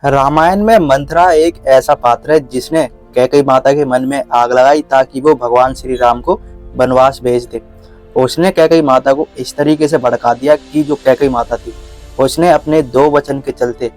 रामायण में मंथरा एक ऐसा पात्र है जिसने कैकेयी माता के मन में आग लगाई ताकि वो भगवान श्री राम को वनवास भेज दे। उसने कैकेयी माता को इस तरीके से भड़का दिया कि जो कैकेयी माता थी उसने अपने दो वचन के चलते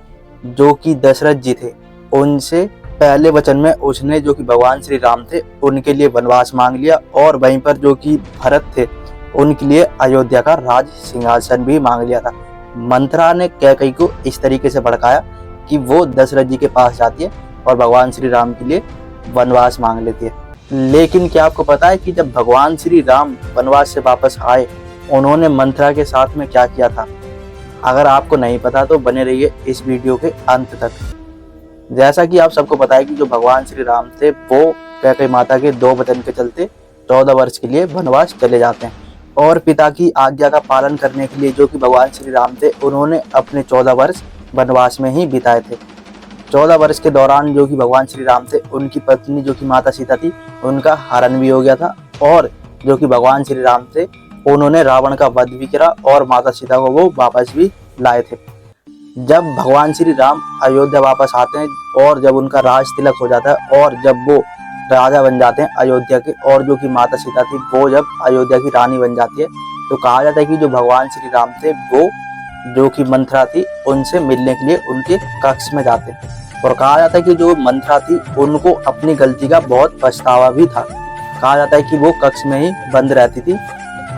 जो कि दशरथ जी थे उनसे पहले वचन में उसने जो कि भगवान श्री राम थे उनके लिए वनवास मांग लिया और वहीं पर जो कि भरत थे उनके लिए अयोध्या का राज सिंहासन भी मांग लिया था। मंथरा ने कैकेयी को इस तरीके से भड़काया कि वो दशरथ जी के पास जाती है और भगवान श्री राम के लिए वनवास मांग लेती है। लेकिन क्या आपको पता है कि जब भगवान श्री राम वनवास से वापस आए उन्होंने मंथरा के साथ में क्या किया था? अगर आपको नहीं पता तो बने रहिए इस वीडियो के अंत तक। जैसा कि आप सबको पता है कि जो भगवान श्री राम थे वो कैकेयी माता के दो वचन के चलते 14 वर्ष के लिए वनवास चले जाते हैं और पिता की आज्ञा का पालन करने के लिए जो कि भगवान श्री राम थे उन्होंने अपने 14 वर्ष वनवास में ही बिताए थे। 14 वर्ष के दौरान जो कि भगवान श्री राम थे उनकी पत्नी जो कि माता सीता थी उनका हरण भी हो गया था और जो कि भगवान श्री राम थे उन्होंने रावण का वध भी किया और माता सीता को वो वापस भी लाए थे। जब भगवान श्री राम अयोध्या वापस आते हैं और जब उनका राज तिलक हो जाता है और जब वो राजा बन जाते हैं अयोध्या के और जो कि माता सीता थी वो जब अयोध्या की रानी बन जाती है तो कहा जाता है कि जो भगवान श्री राम थे वो जो कि मंथरा थी उनसे मिलने के लिए उनके कक्ष में जाते और कहा जाता है कि जो मंथरा थी उनको अपनी गलती का बहुत पछतावा भी था। कहा जाता है कि वो कक्ष में ही बंद रहती थी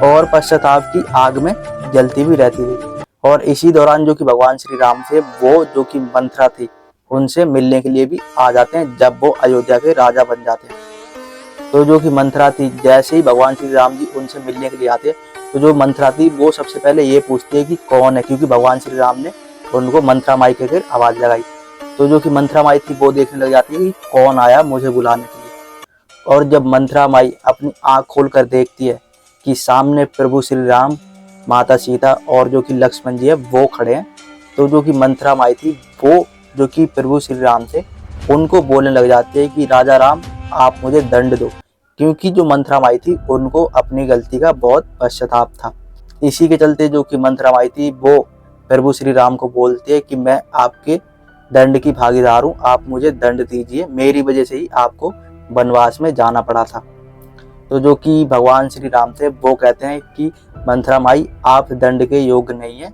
और पश्चाताप की आग में जलती भी रहती थी और इसी दौरान जो कि भगवान श्री राम थे वो जो कि मंथरा थी उनसे मिलने के लिए भी आ जाते हैं जब वो अयोध्या के राजा बन जाते हैं। तो जो कि मंथरा थी जैसे ही भगवान श्री राम जी उनसे मिलने के लिए आते हैं तो जो मंथरा थी वो सबसे पहले ये पूछती है कि कौन है, क्योंकि भगवान श्री राम ने उनको मंथरा माई कहकर आवाज लगाई। तो जो कि मंथरा माई थी वो देखने लग जाती है कि कौन आया मुझे बुलाने के लिए। और जब मंथरा माई अपनी आंख खोलकर देखती है कि सामने प्रभु श्री राम, माता सीता और जो कि लक्ष्मण जी है वो खड़े हैं, तो जो कि मंथरा माई थी वो जो कि प्रभु श्री राम थे उनको बोलने लग जाते हैं कि राजा राम आप मुझे दंड दो, क्योंकि जो मंथरा माई थी उनको अपनी गलती का बहुत पश्चाताप था। इसी के चलते जो कि मंथरा माई थी वो प्रभु श्री राम को बोलती है कि मैं आपके दंड की भागीदार हूँ, आप मुझे दंड दीजिए, मेरी वजह से ही आपको वनवास में जाना पड़ा था। तो जो कि भगवान श्री राम थे वो कहते हैं कि मंथरा माई आप दंड के योग्य नहीं है,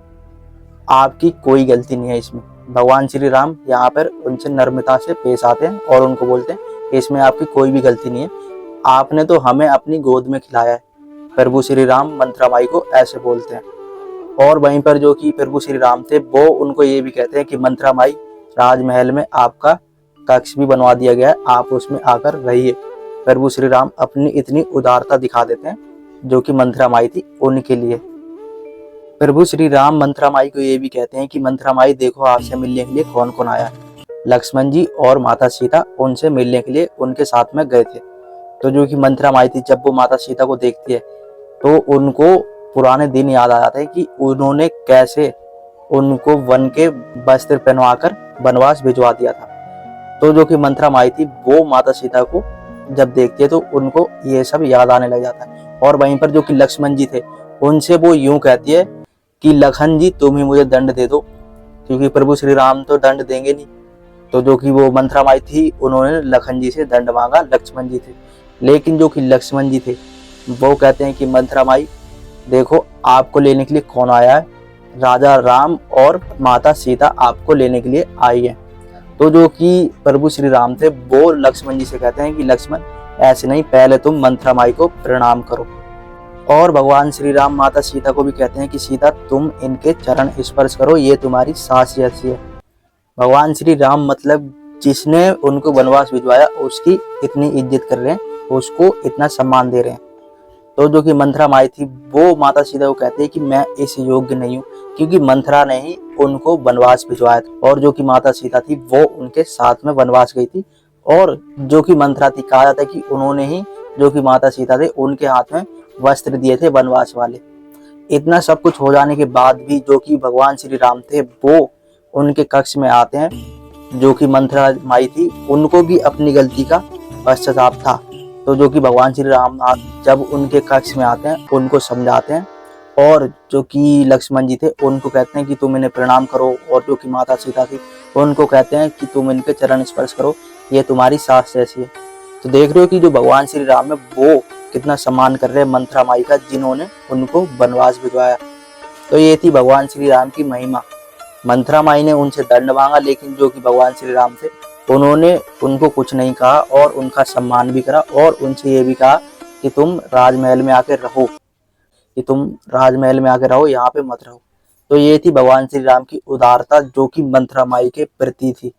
आपकी कोई गलती नहीं है इसमें। भगवान श्री राम यहाँ पर उनसे नम्रता से पेश आते हैं और उनको बोलते हैं इसमें आपकी कोई भी गलती नहीं है, आपने तो हमें अपनी गोद में खिलाया है। प्रभु श्री राम मंथरा माई को ऐसे बोलते हैं और वहीं पर जो कि प्रभु श्री राम थे वो उनको ये भी कहते हैं कि मंथरा माई राजमहल में आपका कक्ष भी बनवा दिया गया है, आप उसमें आकर रहिए। प्रभु श्री राम अपनी इतनी उदारता दिखा देते हैं जो कि मंथरा माई थी उनके लिए। प्रभु श्री राम मंथरा माई को ये भी कहते हैं कि मंथरा माई देखो आपसे मिलने के लिए कौन कौन आया है। लक्ष्मण जी और माता सीता उनसे मिलने के लिए उनके साथ में गए थे। तो जो कि मंथरा माई थी जब वो माता सीता को देखती है तो उनको पुराने दिन याद आ जाते हैं कि उन्होंने कैसे उनको वन के वस्त्र पहनवाकर वनवास भिजवा दिया था। तो जो कि मंथरा माई थी वो माता सीता को जब देखती है तो उनको ये सब याद आने लग जाता है। और वहीं पर जो कि लक्ष्मण जी थे उनसे वो यूं कहती है कि लखन जी तुम ही मुझे दंड दे दो, क्योंकि प्रभु श्री राम तो दंड देंगे नहीं। तो जो कि वो मंथरा माई थी उन्होंने लखन जी से दंड मांगा, लक्ष्मण जी थे। लेकिन जो कि लक्ष्मण जी थे वो कहते हैं कि मंथरा माई देखो आपको लेने के लिए कौन आया है, राजा राम और माता सीता आपको लेने के लिए आई है। तो जो कि प्रभु श्री राम थे वो लक्ष्मण जी से कहते हैं कि लक्ष्मण ऐसे नहीं, पहले तुम मंथरा माई को प्रणाम करो। और भगवान श्री राम माता सीता को भी कहते हैं कि सीता तुम इनके चरण स्पर्श करो, ये तुम्हारी सास जैसी है। भगवान श्री राम मतलब जिसने उनको वनवास भिजवाया उसकी इतनी इज्जत कर रहे हैं, उसको इतना सम्मान दे रहे हैं। तो जो कि मंथरा माई थी वो माता सीता को कहती है कि मैं इस योग्य नहीं हूँ, क्योंकि मंथरा ने ही उनको वनवास भिजवाया था और जो कि माता सीता थी वो उनके साथ में वनवास गई थी। और जो कि मंथरा थी कहा जाता है कि उन्होंने ही जो कि माता सीता थे उनके हाथ में वस्त्र दिए थे वनवास वाले। इतना सब कुछ हो जाने के बाद भी जो कि भगवान श्री राम थे वो उनके कक्ष में आते हैं। जो कि मंथरा माई थी उनको भी अपनी गलती का पश्चाताप था। तो जो कि भगवान श्री राम जब उनके कक्ष में आते हैं उनको समझाते हैं और जो कि लक्ष्मण जी थे उनको कहते हैं कि तुम इन्हें प्रणाम करो। और जो कि माता सीता थी उनको कहते हैं कि तुम इनके चरण स्पर्श करो, ये तुम्हारी सास जैसी है। तो देख रहे हो कि जो भगवान श्री राम है वो कितना सम्मान कर रहे हैं मंथरा माई का, जिन्होंने उनको वनवास भिजवाया। तो ये थी भगवान श्री राम की महिमा। मंथरा माई ने उनसे दंड मांगा, लेकिन जो कि भगवान श्री राम थे, उन्होंने उनको कुछ नहीं कहा और उनका सम्मान भी करा और उनसे ये भी कहा कि तुम राजमहल में आके रहो, यहाँ पे मत रहो। तो ये थी भगवान श्री राम की उदारता, जो कि मंथरा माई के प्रति थी।